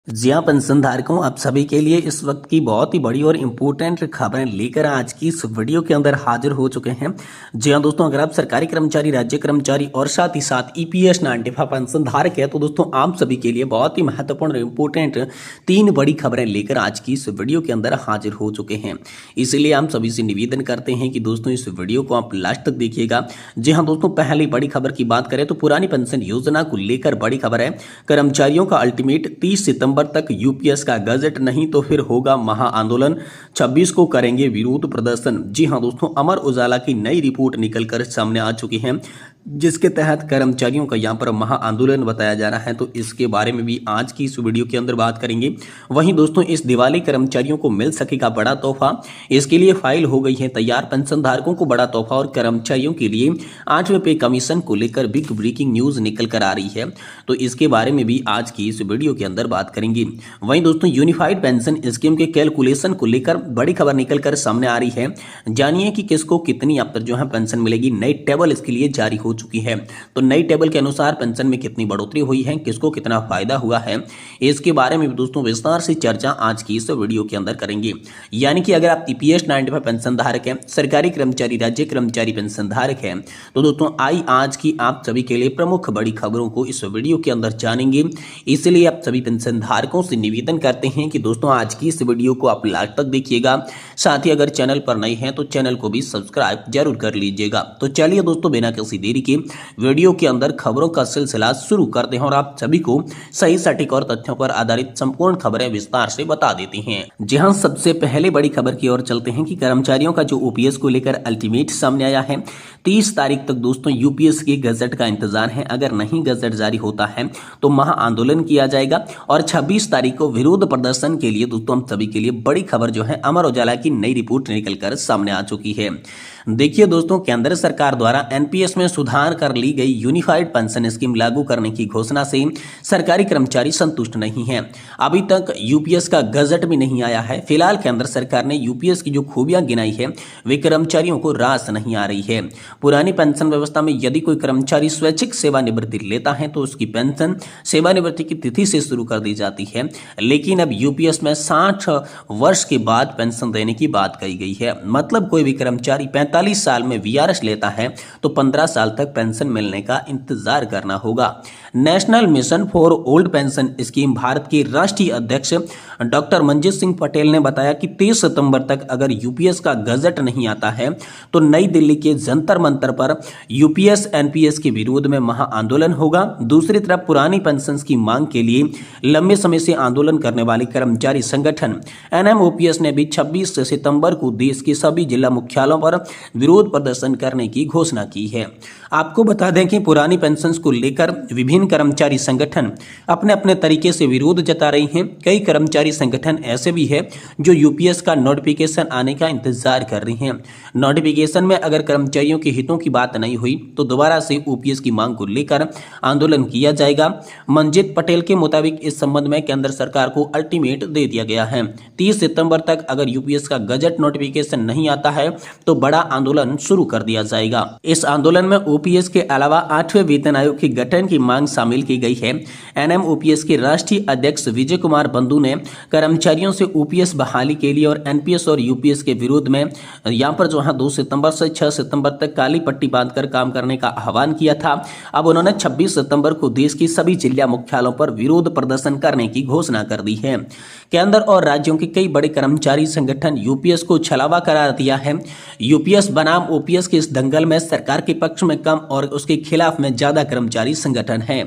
जी हाँ, पेंशनधारकों आप सभी के लिए इस वक्त की बहुत ही बड़ी और इम्पोर्टेंट खबरें लेकर आज की इस वीडियो के अंदर हाजिर हो चुके हैं। जी हाँ दोस्तों, अगर आप सरकारी कर्मचारी, राज्य कर्मचारी और साथ ही साथ ईपीएस 95 पेंशनधारक है तो दोस्तों आप सभी के लिए बहुत ही महत्वपूर्ण और इम्पोर्टेंट 3 बड़ी खबरें लेकर आज की इस वीडियो के अंदर हाजिर हो चुके हैं। इसीलिए हम सभी से निवेदन करते हैं कि दोस्तों इस वीडियो को आप लास्ट तक देखिएगा। जी हाँ दोस्तों, पहली बड़ी खबर की बात करें तो पुरानी पेंशन योजना को लेकर बड़ी खबर है। कर्मचारियों का अल्टीमेट 30 सितंबर तक यूपीएस का गजट नहीं तो फिर होगा महा आंदोलन, 26 को करेंगे विरोध प्रदर्शन। जी हां दोस्तों, अमर उजाला की नई रिपोर्ट निकलकर सामने आ चुकी है जिसके तहत कर्मचारियों का यहां पर महा आंदोलन बताया जा रहा है, तो इसके बारे में भी आज की इस वीडियो के अंदर बात करेंगे। वहीं दोस्तों इस दिवाली कर्मचारियों को मिल सकेगा बड़ा तोहफा, इसके लिए फाइल हो गई है तैयार। पेंशनधारकों को बड़ा तोहफा और कर्मचारियों के लिए 8वें पे कमीशन को लेकर बिग ब्रेकिंग न्यूज निकल कर आ रही है, तो इसके बारे में भी आज की इस वीडियो के अंदर बात करेंगे। वहीं दोस्तों यूनिफाइड पेंशन स्कीम के कैलकुलेशन को लेकर बड़ी खबर निकलकर सामने आ रही है। जानिए कि किसको कितनी अब तक जो है पेंशन मिलेगी। नई टेबल इसके लिए जारी हो चुकी है, तो नई टेबल के अनुसार पेंशन में कितनी बढ़ोतरी हुई है, किसको कितना फायदा हुआ है, इसके बारे में भी दोस्तों विस्तार से चर्चा आज की इस वीडियो के अंदर करेंगे। यानी कि अगर आप ईपीएस 95 पेंशन धारक हैं, सरकारी कर्मचारी, राज्य कर्मचारी पेंशन धारक हैं, तो दोस्तों आज की आप सभी के लिए प्रमुख बड़ी खबरों को इस वीडियो के अंदर जानेंगे। इसलिए आप सभी पेंशन धारकों से निवेदन करते हैं कि दोस्तों आज की इस वीडियो को आप लास्ट तक देखिएगा। साथ ही अगर चैनल पर नए हैं तो चैनल को भी सब्सक्राइब जरूर कर लीजिएगा। तो चलिए दोस्तों बिना किसी देरी के वीडियो के अंदर खबरों का सिलसिला शुरू करते हैं और आप सभी को सही सटीक और तथ्यों पर आधारित संपूर्ण खबरें विस्तार से बता देती हैं। जी हां, सबसे पहले बड़ी खबर की ओर चलते हैं कि कर्मचारियों का जो ओपीएस को लेकर अल्टीमेट सामने आया है। 30 तारीख तक दोस्तों यूपीएस के गजट का इंतजार है। अगर नहीं गजट जारी होता है तो महा आंदोलन किया जाएगा और 26 तारीख को विरोध प्रदर्शन के लिए दोस्तों हम सभी के लिए बड़ी खबर जो है अमर उजाला की नई रिपोर्ट निकलकर सामने आ चुकी है। देखिए दोस्तों, केंद्र सरकार द्वारा एनपीएस में सुधार कर ली गई यूनिफाइड पेंशन स्कीम लागू करने की घोषणा से सरकारी कर्मचारी संतुष्ट नहीं हैं। अभी तक यूपीएस का गजट भी नहीं आया है। फिलहाल केंद्र सरकार ने यूपीएस की जो खूबियां गिनाई है वे कर्मचारियों को रास नहीं आ रही है। पुरानी पेंशन व्यवस्था में यदि कोई कर्मचारी स्वैच्छिक सेवानिवृत्ति लेता है तो उसकी पेंशन सेवानिवृत्ति की तिथि से शुरू कर दी जाती है, लेकिन अब यूपीएस में 60 वर्ष के बाद पेंशन देने की बात कही गई है। मतलब कोई भी कर्मचारी 45 साल में वीआरएस लेता है तो 15 साल तक पेंशन मिलने का इंतजार करना होगा। National mission for old pension scheme Bharat के राष्ट्रीय अध्यक्ष डॉक्टर मंजीत सिंह पटेल ने बताया कि 30 सितंबर तक अगर यूपीएस का गजट नहीं आता है तो नई दिल्ली के जंतर मंतर पर यूपीएस एनपीएस के विरोध में महा आंदोलन होगा। दूसरी तरफ पुरानी पेंशन की मांग के लिए लंबे समय से आंदोलन करने वाले कर्मचारी संगठन एनएमओपीएस ने भी 26 सितंबर को देश के सभी जिला मुख्यालयों पर विरोध प्रदर्शन करने की घोषणा की है। आपको बता दें कि पुरानी पेंशन को लेकर विभिन्न कर्मचारी संगठन अपने अपने तरीके से विरोध जता रही हैं। कई कर्मचारी संगठन ऐसे भी है जो यूपीएस का नोटिफिकेशन आने का इंतजार कर रही हैं। नोटिफिकेशन में अगर कर्मचारियों के हितों की बात नहीं हुई तो दोबारा से ओपीएस की मांग को लेकर आंदोलन किया जाएगा। मंजीत पटेल के मुताबिक इस संबंध में केंद्र सरकार को अल्टीमेट दे दिया गया है। 30 सितंबर तक अगर यूपीएस का गजट नोटिफिकेशन नहीं आता है तो बड़ा आंदोलन शुरू कर दिया जाएगा। इस आंदोलन में ओपीएस के अलावा 8वें वेतन आयोग के गठन की मांग शामिल की गई है। एनएमओपीएस के राष्ट्रीय अध्यक्ष विजय कुमार बंधु ने कर्मचारियों से ओपीएस बहाली के लिए और एनपीएस और यूपीएस के विरोध में यहां पर जो है 2 सितंबर से 6 सितंबर तक काली पट्टी बांधकर काम करने का आह्वान किया था। अब उन्होंने 26 सितंबर को देश की सभी जिला मुख्यालयों पर विरोध प्रदर्शन करने की घोषणा कर दी है। केंद्र और राज्यों के कई बड़े कर्मचारी संगठन यूपीएस को छलावा करार दिया है। यूपीएस बनाम ओपीएस के इस दंगल में सरकार के पक्ष में कम और उसके खिलाफ में ज्यादा कर्मचारी संगठन हैं।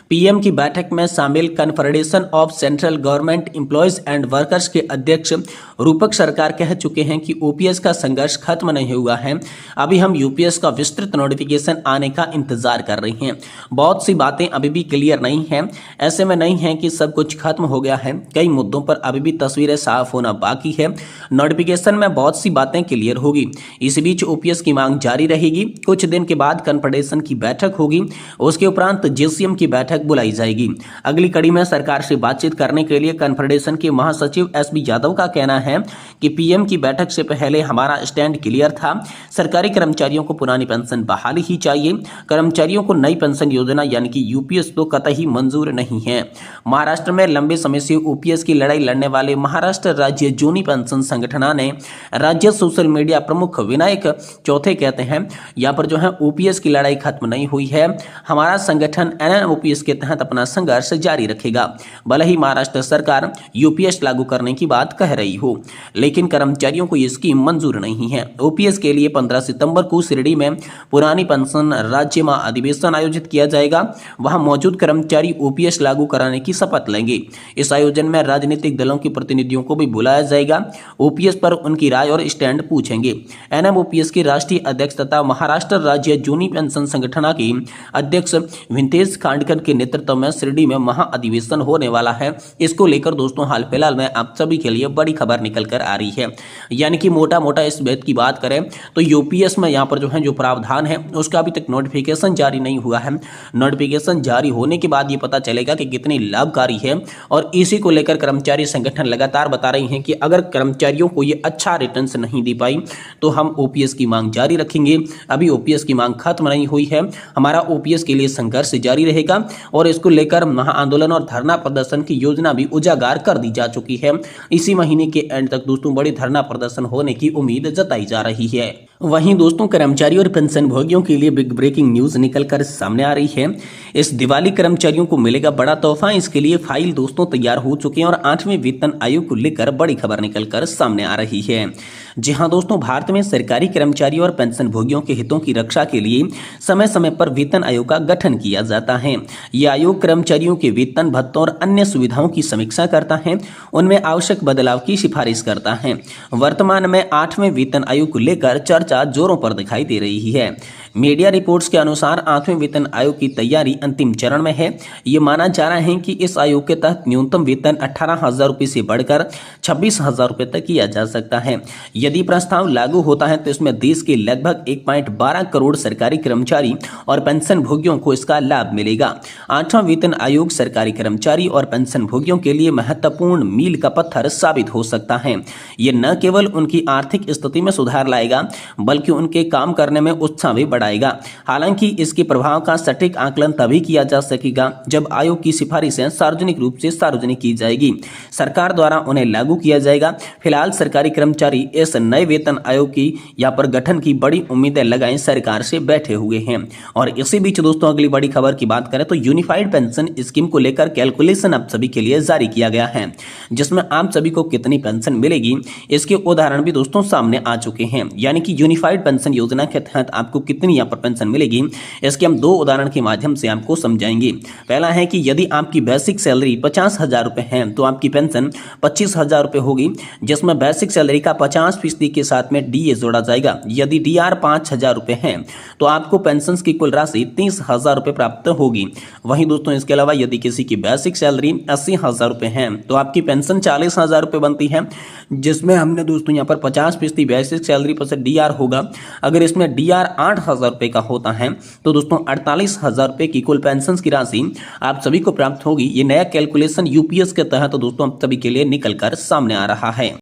पीएम की बैठक में शामिल confederation of central government employees and workers के अध्यक्ष रूपक सरकार कह चुके हैं कि ओपीएस का संघर्ष खत्म नहीं हुआ है। अभी हम यूपीएस का विस्तृत नोटिफिकेशन आने का इंतजार कर रहे हैं। बहुत सी बातें अभी भी क्लियर नहीं हैं। ऐसे में नहीं है कि सब कुछ खत्म हो गया है। कई मुद्दों पर अभी भी तस्वीरें साफ होना बाकी है। नोटिफिकेशन में बहुत सी बातें क्लियर होगी। इस बीच ओपीएस की मांग जारी रहेगी। कुछ दिन के बाद कन्फेडरेशन की बैठक होगी, उसके उपरांत जेसीएम की बैठक बैठक बुलाई जाएगी। अगली कड़ी में सरकार से बातचीत करने के लिए कन्फेडरेशन के महासचिव एसबी यादव का कहना है कि पीएम की बैठक से पहले हमारा स्टैंड क्लियर था। सरकारी कर्मचारियों को पुरानी पेंशन बहाली ही चाहिए। कर्मचारियों को नई पेंशन योजना यानी कि यूपीएस तो कतई मंजूर नहीं है। महाराष्ट्र में लंबे समय से ओपीएस की लड़ाई लड़ने वाले महाराष्ट्र राज्य जूनी पेंशन संगठन ने राज्य सोशल मीडिया प्रमुख विनायक चौथे कहते हैं, यहाँ पर जो है ओपीएस की लड़ाई खत्म नहीं हुई है। हमारा संगठन एनएनओपीएस के तहत अपना संघर्ष जारी रखेगा। भले ही महाराष्ट्र सरकार यूपीएस लागू करने की बात कह रही हो, लेकिन कर्मचारियों को ये स्कीम मंजूर नहीं है। ओपीएस के लिए 15 सितंबर को शिरडी में पुरानी पेंशन राज्य में अधिवेशन आयोजित किया जाएगा। वहां मौजूद कर्मचारी ओपीएस लागू कराने की शपथ लेंगे। इस आयोजन में राजनीतिक दलों के प्रतिनिधियों को भी बुलाया जाएगा। ओपीएस पर उनकी राय और स्टैंड पूछेंगे। एनएमओपीएस के राष्ट्रीय अध्यक्ष तथा महाराष्ट्र राज्य जूनी पेंशन संगठन की अध्यक्ष विंतेश खांडकर के नेतृत्व में शिरडी में महाअधिवेशन होने वाला है। इसको लेकर दोस्तों हाल फिलहाल में आप सभी के लिए बड़ी खबर निकल कर आ रही है। यानी कि मोटा मोटा इस बात की बात करें तो यूपीएस में यहाँ पर जो है जो प्रावधान है उसका अभी तक नोटिफिकेशन जारी नहीं हुआ है। नोटिफिकेशन जारी होने के बाद ये पता चलेगा कि कितनी लाभकारी है, और इसी को लेकर कर्मचारी संगठन लगातार बता रही हैं कि अगर कर्मचारियों को ये अच्छा रिटर्न्स नहीं दे पाई तो हम ओपीएस की मांग जारी रखेंगे। अभी ओपीएस की मांग खत्म नहीं हुई है, हमारा ओपीएस के लिए संघर्ष जारी रहेगा, और इसको लेकर महाआंदोलन और धरना प्रदर्शन की योजना भी उजागर कर दी जा चुकी है। इसी महीने के एंड तक दोस्तों बड़ी धरना प्रदर्शन होने की उम्मीद जताई जा रही है। वहीं दोस्तों कर्मचारी और पेंशन भोगियों के लिए बिग ब्रेकिंग न्यूज निकलकर सामने आ रही है। इस दिवाली कर्मचारियों को मिलेगा बड़ा तोहफा। इसके लिए फाइल दोस्तों तैयार हो चुके हैं और 8वें वेतन आयोग को लेकर बड़ी खबर निकलकर सामने आ रही है। जी हां दोस्तों, भारत में सरकारी कर्मचारी और पेंशन भोगियों के हितों की रक्षा के लिए समय समय पर वेतन आयोग का गठन किया जाता है। यह आयोग कर्मचारियों के वेतन, भत्तों और अन्य सुविधाओं की समीक्षा करता है, उनमें आवश्यक बदलाव की सिफारिश करता है। वर्तमान में 8वें वेतन आयोग को लेकर चर्चा जोरों पर दिखाई दे रही है। मीडिया रिपोर्ट्स के अनुसार 8वें वेतन आयोग की तैयारी अंतिम चरण में है। ये माना जा रहा है कि इस आयोग के तहत न्यूनतम वेतन 18,000 रुपये से बढ़कर 26,000 रुपये तक किया जा सकता है। यदि प्रस्ताव लागू होता है तो इसमें देश के लगभग 1.12 करोड़ सरकारी कर्मचारी और पेंशन भोगियों को इसका लाभ मिलेगा। 8वां वेतन आयोग सरकारी कर्मचारी और पेंशन भोगियों के लिए महत्वपूर्ण मील का पत्थर साबित हो सकता है। ये न केवल उनकी आर्थिक स्थिति में सुधार लाएगा बल्कि उनके काम करने में उत्साह भी बढ़ाएगा। हालांकि इसके प्रभाव का सटीक आकलन तभी किया जा सकेगा जब आयोग की सिफारिशें सार्वजनिक रूप से सार्वजनिक की जाएगी, सरकार द्वारा उन्हें लागू किया जाएगा। फिलहाल सरकारी कर्मचारी इस नए वेतन आयोग की यहाँ पर गठन की बड़ी उम्मीदें लगाए सरकार से बैठे हुए हैं। और इसी बीच दोस्तों अगली बड़ी खबर की बात करें तो यूनिफाइड पेंशन स्कीम को लेकर कैलकुलेशन आप सभी के लिए जारी किया गया है, जिसमें आप सभी को कितनी पेंशन मिलेगी इसके उदाहरण भी दोस्तों सामने आ चुके हैं। यानी कि यूनिफाइड पेंशन योजना के तहत आपको कितनी यहाँ पर पेंशन मिलेगी इसके हम 2 उदाहरण के माध्यम से आपको समझाएंगे। पहला है कि यदि आपकी बेसिक सैलरी 50,000 रुपए है तो आपकी पेंशन 25,000 रुपए होगी, जिसमें बेसिक सैलरी का 50% के साथ में डीए जोड़ा जाएगा। यदि डीआर 5,000 रुपए है तो आपको पेंशन की कुल राशि 30,000 रुपए प्राप्त होगी। वहीं दोस्तों इसके अलावा यदि किसी की बेसिक सैलरी 80,000 रुपए है तो आपकी पेंशन 40,000 रुपए बनती है, जिसमें हमने दोस्तों यहाँ पर 50% बेसिक सैलरी पर से डीआर होगा। अगर इसमें डीआर 8,000 रुपए का होता है तो दोस्तों 48,000 रुपए की कुल पेंशन की राशि आप सभी को प्राप्त होगी। ये नया कैलकुलेशन यूपीएस के तहत दोस्तों आप सभी के लिए निकल कर सामने आ रहा है।